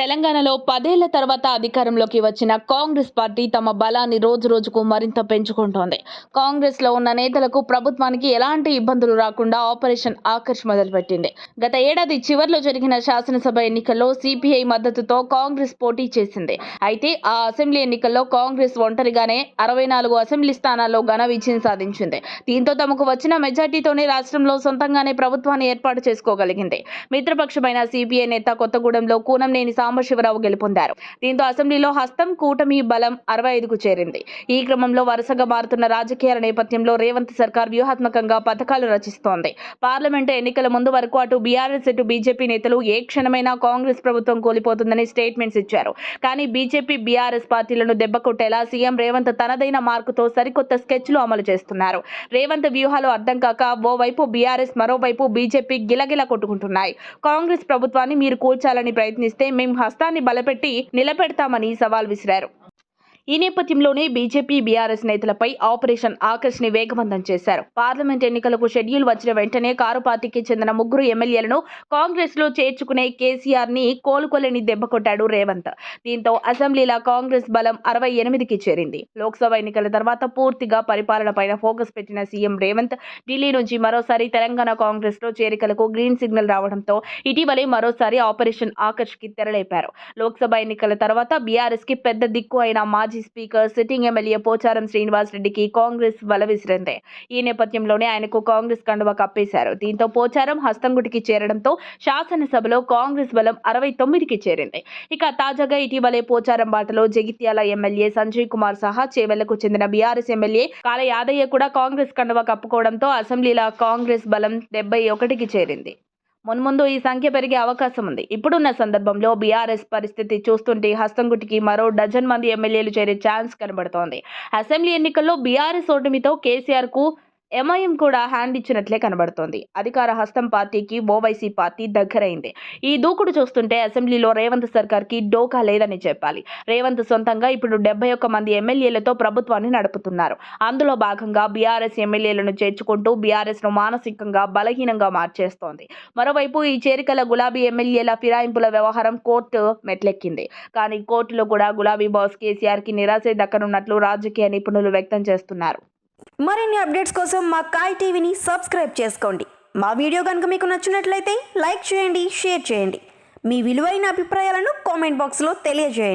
తెలంగాణలో 10 ఏళ్ల తర్వాత అధికారంలోకి వచ్చిన కాంగ్రెస్ పార్టీ తమ బలాన్ని రోజురోజుకు మరింత పెంచుకుంటోంది. కాంగ్రెస్లో ఉన్న నేతలకు ప్రభుత్వానికి ఎలాంటి ఇబ్బందులు రాకుండా ఆపరేషన్ ఆకర్ష్ మొదలుపెట్టింది. గత ఏడాది చివర్లో జరిగిన శాసనసభ ఎన్నికల్లో సిపిఐ మద్దతుతో కాంగ్రెస్ పోటీ చేసింది. అయితే ఆ అసెంబ్లీ ఎన్నికల్లో కాంగ్రెస్ ఒంటరిగానే 64 అసెంబ్లీ స్థానాల్లో ఘన విజయం సాధించింది. దీంతో తమకు వచ్చిన మెజార్టీతోనే రాష్ట్రంలో సొంతంగానే ప్రభుత్వాన్ని ఏర్పాటు చేసుకోగలిగింది. మిత్రపక్షమైన సిపిఐ నేత కొత్తగూడెంలో కూనంనేని సాంబశివరావు గెలుపొందారు. దీంతో అసెంబ్లీలో హస్తం కూటమి బలం 65కు చేరింది. ఈ క్రమంలో వరుసగా మారుతున్న రాజకీయాల నేపథ్యంలో రేవంత్ సర్కార్ వ్యూహాత్మకంగా పథకాలు రచిస్తోంది. పార్లమెంటు ఎన్నికల ముందు వరకు అటు బీఆర్ఎస్ ఇటు బీజేపీ నేతలు ఏ క్షణమైనా కాంగ్రెస్ ప్రభుత్వం కూలిపోతుందని స్టేట్మెంట్స్ ఇచ్చారు. కానీ బీజేపీ బీఆర్ఎస్ పార్టీలను దెబ్బకొట్టేలా సీఎం రేవంత్ తనదైన మార్కుతో సరికొత్త స్కెచ్లు అమలు చేస్తున్నారు. రేవంత్ వ్యూహాలు అర్థం కాక ఓవైపు బీఆర్ఎస్ మరోవైపు బీజేపీ గిలగిలా కొట్టుకుంటున్నాయి. కాంగ్రెస్ ప్రభుత్వాన్ని మీరు కూల్చాలని ప్రయత్నిస్తే మేం హస్తాన్ని బలపెట్టి నిలబెడతామని సవాల్ విసిరారు. ఈ నేపథ్యంలోనే బీజేపీ బీఆర్ఎస్ నేతలపై ఆపరేషన్ ఆకర్ష్ ని వేగవంతం చేశారు. పార్లమెంట్ ఎన్నికలకు షెడ్యూల్ వచ్చిన వెంటనే కారు పార్టీకి చెందిన 3 ఎమ్మెల్యేలను కాంగ్రెస్ లో చేర్చుకునే కేసీఆర్ ని కోలుకోలేని దెబ్బకొట్టాడు రేవంత్. దీంతో అసెంబ్లీలో కాంగ్రెస్ బలం 68కి చేరింది. లోక్సభ ఎన్నికల తర్వాత పూర్తిగా పరిపాలనపైన ఫోకస్ పెట్టిన సీఎం రేవంత్ ఢిల్లీ నుంచి మరోసారి తెలంగాణ కాంగ్రెస్ లో చేరికలకు గ్రీన్ సిగ్నల్ రావడంతో ఇటీవలే మరోసారి ఆపరేషన్ ఆకర్ష్ కి తెరలేపారు. లోక్సభ ఎన్నికల తర్వాత బీఆర్ఎస్ కి పెద్ద దిక్కు అయిన మాజీ speaker sitting MLA Pocharam Srinivas రెడ్డికి కాంగ్రెస్ బల విసిరింది. ఈ నేపథ్యంలోనే ఆయనకు కాంగ్రెస్ కండువా కప్పేశారు. దీంతో పోచారం హస్తంగుటికి చేరడంతో శాసనసభలో కాంగ్రెస్ బలం 69కి చేరింది. ఇక తాజాగా ఇటీవలే పోచారం బాటలో జగిత్యాల ఎమ్మెల్యే సంజయ్ కుమార్ సహా చేవెళ్లకు చెందిన బీఆర్ఎస్ ఎమ్మెల్యే కాళ యాదయ్య కూడా కాంగ్రెస్ కండువా కప్పుకోవడంతో అసెంబ్లీలో కాంగ్రెస్ బలం 71కి చేరింది. మున్ముందు ఈ సంఖ్య పెరిగే అవకాశం ఉంది. ఇప్పుడున్న సందర్భంలో బీఆర్ఎస్ పరిస్థితి చూస్తుంటే హస్తంగుటికి మరో డజన్ మంది ఎమ్మెల్యేలు చేరే ఛాన్స్ కనబడుతోంది. అసెంబ్లీ ఎన్నికల్లో బీఆర్ఎస్ ఓటమితో కేసీఆర్ కు ఎంఐఎం కూడా హ్యాండ్ ఇచ్చినట్లే కనబడుతోంది. అధికార హస్తం పార్టీకి ఓవైసీ పార్టీ దగ్గరైంది. ఈ దూకుడు చూస్తుంటే అసెంబ్లీలో రేవంత్ సర్కార్ కి డోకా లేదని చెప్పాలి. రేవంత్ సొంతంగా ఇప్పుడు 71 మంది ఎమ్మెల్యేలతో ప్రభుత్వాన్ని నడుపుతున్నారు. అందులో భాగంగా బీఆర్ఎస్ ఎమ్మెల్యేలను చేర్చుకుంటూ బీఆర్ఎస్ ను మానసికంగా బలహీనంగా మార్చేస్తోంది. మరోవైపు ఈ చేరికల గులాబీ ఎమ్మెల్యేల ఫిరాయింపుల వ్యవహారం కోర్టు మెట్లెక్కింది. కానీ కోర్టులో కూడా గులాబీ బాస్ కేసీఆర్ కి నిరాశే దక్కనున్నట్లు రాజకీయ నిపుణులు వ్యక్తం చేస్తున్నారు. మరిన్ని అప్డేట్స్ కోసం మా కాయ్ టీవీని సబ్స్క్రైబ్ చేసుకోండి. మా వీడియో కనుక మీకు నచ్చినట్లయితే లైక్ చేయండి, షేర్ చేయండి. మీ విలువైన అభిప్రాయాలను కామెంట్ బాక్స్లో తెలియజేయండి.